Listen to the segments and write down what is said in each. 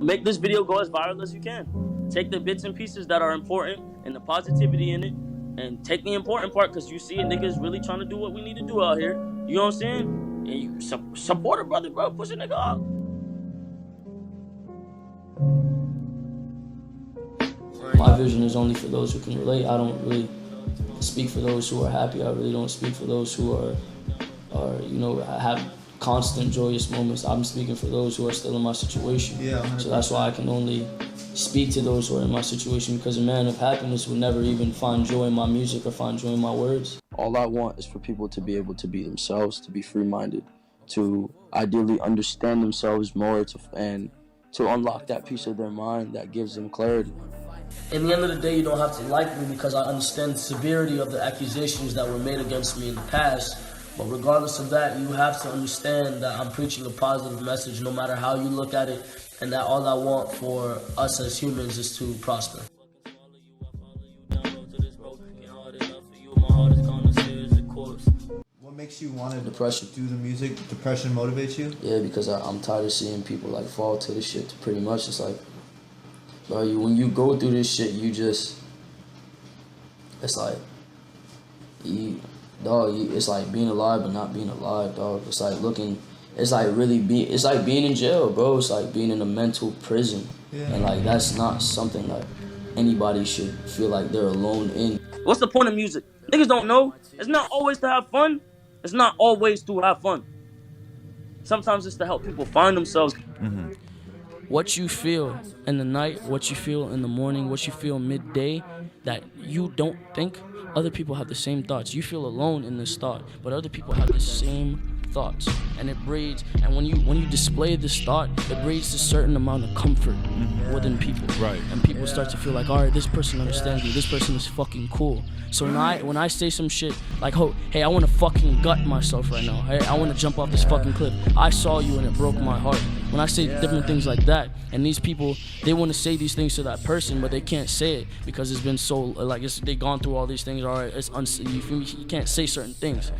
make this video go as viral as you can. Take the bits and pieces that are important and the positivity in it, and take the important part, because you see niggas really trying to do what we need to do out here. You know what I'm saying? And you support a brother, bro. Push a nigga up. My vision is only for those who can relate. I don't really speak for those who are happy. I really don't speak for those who are you know, have constant joyous moments. I'm speaking for those who are still in my situation. Yeah, 100%. So that's why I can only speak to those who are in my situation, because a man of happiness would never even find joy in my music or find joy in my words. All I want is for people to be able to be themselves, to be free-minded, to ideally understand themselves more, and to unlock that piece of their mind that gives them clarity. In the end of the day, you don't have to like me because I understand the severity of the accusations that were made against me in the past. But regardless of that, you have to understand that I'm preaching a positive message no matter how you look at it, and that all I want for us as humans is to prosper. What makes you want to Depression. do the music? Depression motivates you? Yeah, because I'm tired of seeing people like fall to this shit. Pretty much, it's like, bro, when you go through this shit, you just, it's like, it's like being alive but not being alive, dog. It's like it's like being in jail, bro. It's like being in a mental prison. Yeah. And like, that's not something that anybody should feel like they're alone in. What's the point of music? Niggas don't know. It's not always to have fun. It's not always to have fun. Sometimes it's to help people find themselves. Mm-hmm. What you feel in the night, what you feel in the morning, what you feel midday, that you don't think, other people have the same thoughts. You feel alone in this thought, but other people have the same thoughts, and it breeds. And when you display this thought, it breeds a certain amount of comfort within people. Right. And people start to feel like, all right, this person understands me. This person is fucking cool. So when I say some shit like, oh, hey, I want to fucking gut myself right now. Hey, I want to jump off this fucking cliff. I saw you and it broke my heart. When I say different things like that, and these people, they want to say these things to that person, but they can't say it because it's been so, like, they gone through all these things. All right, you feel me? You can't say certain things.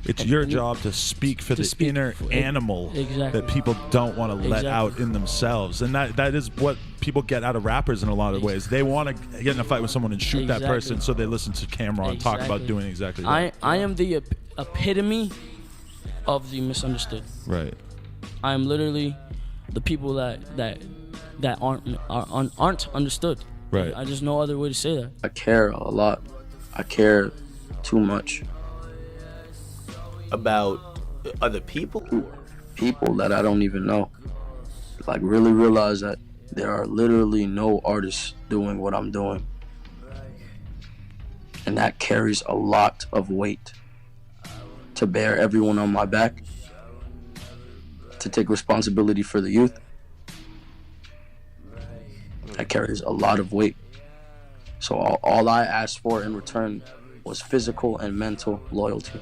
It's your job to speak for the inner animal that people don't want to let out in themselves. And that is what people get out of rappers in a lot of ways. They want to get in a fight with someone and shoot that person, so they listen to camera and talk about doing exactly that. I am the epitome of the misunderstood. Right. I am literally the people that aren't understood. Right. I just no other way to say that. I care a lot. I care too much. About other people? People that I don't even know. Like, really realize that there are literally no artists doing what I'm doing. And that carries a lot of weight. To bear everyone on my back. To take responsibility for the youth. That carries a lot of weight. So all I asked for in return was physical and mental loyalty.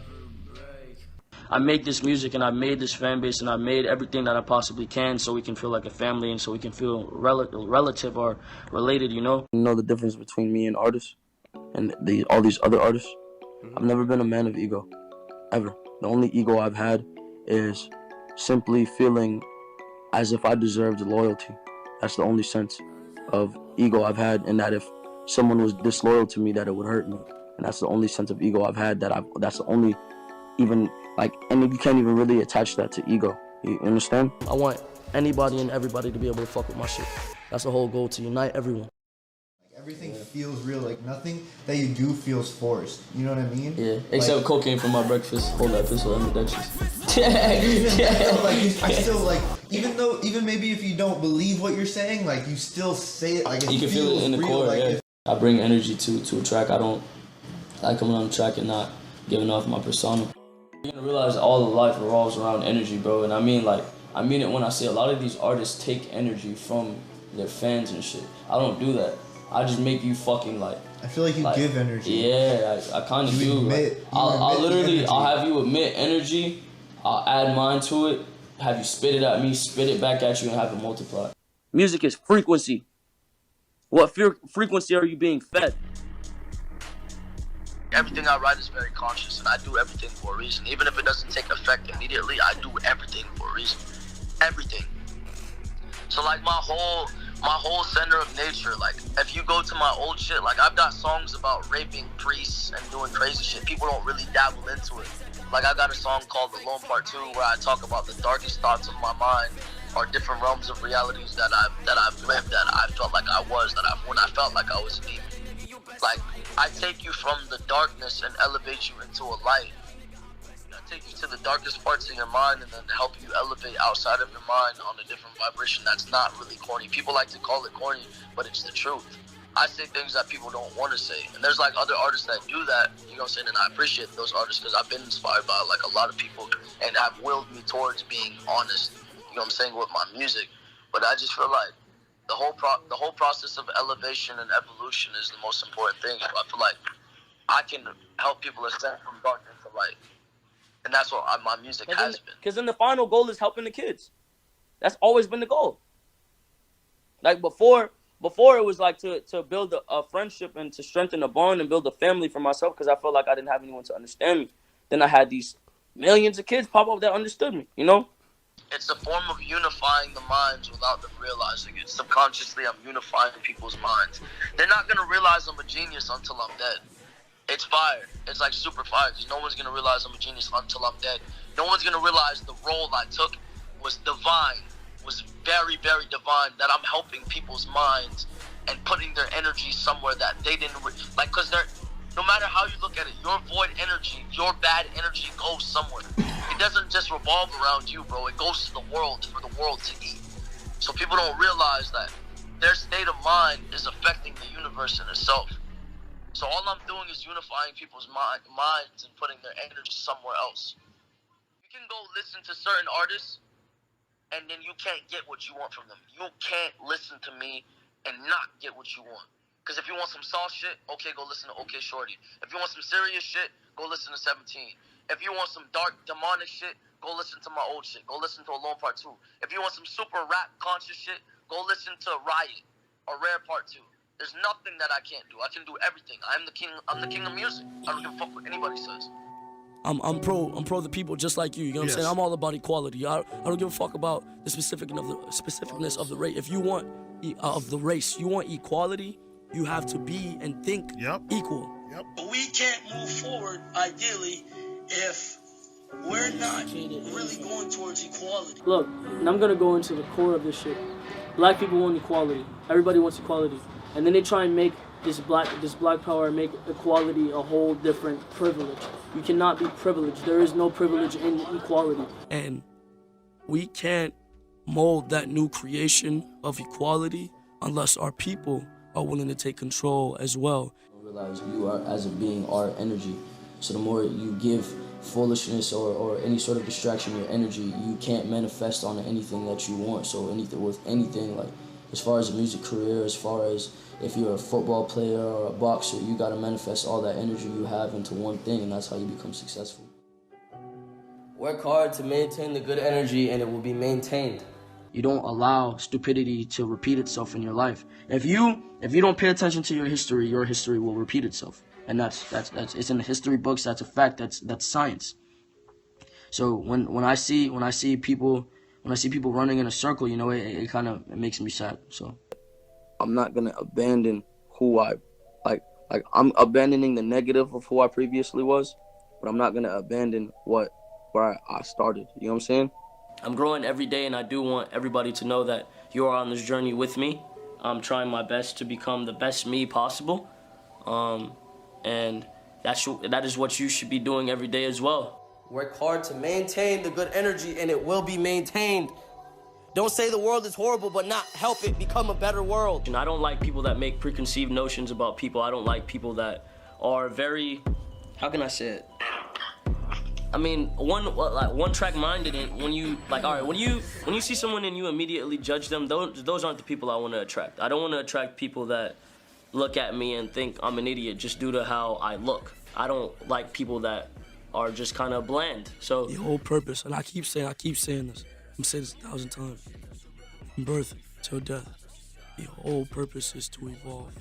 I made this music and I made this fan base and I made everything that I possibly can so we can feel like a family and so we can feel relative or related, you know? You know the difference between me and artists and all these other artists? I've never been a man of ego, ever. The only ego I've had is simply feeling as if I deserved loyalty. That's the only sense of ego I've had, and that if someone was disloyal to me, that it would hurt me. And that's the only sense of ego I've had, that's the only even, like, and you can't even really attach that to ego. You understand? I want anybody and everybody to be able to fuck with my shit. That's the whole goal, to unite everyone. Everything feels real, like nothing that you do feels forced. You know what I mean? Yeah, except cocaine for my breakfast. Hold that pistol ambidextrous. I still like, even maybe if you don't believe what you're saying, like you still say it, like it you can feel it in the real, core. like Yeah. I bring energy to a track. I don't like coming on the track and not giving off my persona. You're gonna realize all of life revolves around energy, bro. And I mean it when I say a lot of these artists take energy from their fans and shit. I don't do that. I just make you fucking like. I feel like you give energy. Yeah, I kind of do. I'll have you admit energy. I'll add mine to it. Have you spit it at me, spit it back at you, and have it multiply. Music is frequency. What frequency are you being fed? Everything I write is very conscious, and I do everything for a reason. Even if it doesn't take effect immediately, I do everything for a reason. Everything. So like my whole center of nature, like if you go to my old shit, like I've got songs about raping priests and doing crazy shit. People don't really dabble into it. Like I got a song called Alone Part 2 where I talk about the darkest thoughts of my mind or different realms of realities that I've lived, that I felt like I was, when I felt like I was a demon. Like I take you from the darkness and elevate you into a light. I take you to the darkest parts of your mind and then help you elevate outside of your mind on a different vibration that's not really corny. People like to call it corny, but it's the truth. I say things that people don't want to say. And there's like other artists that do that, you know what I'm saying? And I appreciate those artists because I've been inspired by like a lot of people and have willed me towards being honest, you know what I'm saying, with my music. But I just feel like the whole process of elevation and evolution is the most important thing. I feel like I can help people ascend from darkness to light. And that's what my music has been. Because then the final goal is helping the kids. That's always been the goal. Like before it was like to build a friendship and to strengthen a bond and build a family for myself because I felt like I didn't have anyone to understand me. Then I had these millions of kids pop up that understood me, you know? It's a form of unifying the minds without them realizing it. Subconsciously, I'm unifying people's minds. They're not going to realize I'm a genius until I'm dead. It's fire. It's like super fire because no one's going to realize I'm a genius until I'm dead. No one's going to realize the role I took was divine, was very, very divine, that I'm helping people's minds and putting their energy somewhere that they didn't, like, because they're, no matter how you look at it, your void energy, your bad energy goes somewhere. It doesn't just revolve around you, bro. It goes to the world for the world to eat. So people don't realize that their state of mind is affecting the universe in itself. So all I'm doing is unifying people's minds and putting their energy somewhere else. You can go listen to certain artists and then you can't get what you want from them. You can't listen to me and not get what you want. Because if you want some soft shit, okay, go listen to OK Shorty. If you want some serious shit, go listen to 17. If you want some dark, demonic shit, go listen to my old shit. Go listen to Alone Part 2. If you want some super rap conscious shit, go listen to Riot or Rare Part 2. There's nothing that I can't do. I can do everything. I'm the king of music. I don't give a fuck what anybody says. I'm pro the people just like you. You know what I'm saying? I'm all about equality. I don't give a fuck about the specificness of the race. If you want of the race, you want equality, you have to be and think equal. Yep. But we can't move forward ideally if we're not really going towards equality. Look, and I'm gonna go into the core of this shit. Black people want equality. Everybody wants equality. And then they try and make this black power, make equality a whole different privilege. You cannot be privileged. There is no privilege in equality. And we can't mold that new creation of equality unless our people are willing to take control as well. Realize you are, as a being, are energy. So the more you give foolishness or any sort of distraction your energy, you can't manifest on anything that you want. So with anything, like as far as a music career, as far as if you're a football player or a boxer, you gotta manifest all that energy you have into one thing, and that's how you become successful. Work hard to maintain the good energy and it will be maintained. You don't allow stupidity to repeat itself in your life. If you don't pay attention to your history will repeat itself. And that's it's in the history books, that's a fact, that's science. So when I see people running in a circle, you know, it kind of makes me sad. So I'm not gonna abandon who I like I'm abandoning the negative of who I previously was, but I'm not gonna abandon where I started. You know what I'm saying? I'm growing every day, and I do want everybody to know that you are on this journey with me. I'm trying my best to become the best me possible, and that is what you should be doing every day as well. Work hard to maintain the good energy and it will be maintained. Don't say the world is horrible, but not help it become a better world. And I don't like people that make preconceived notions about people. I don't like people that are very, how can I say it? I mean, one track minded, and when you see someone and you immediately judge them, those aren't the people I want to attract. I don't want to attract people that look at me and think I'm an idiot just due to how I look. I don't like people that are just kind of bland. So the whole purpose, and I keep saying this. I'm saying this 1,000 times. From birth till death, the whole purpose is to evolve.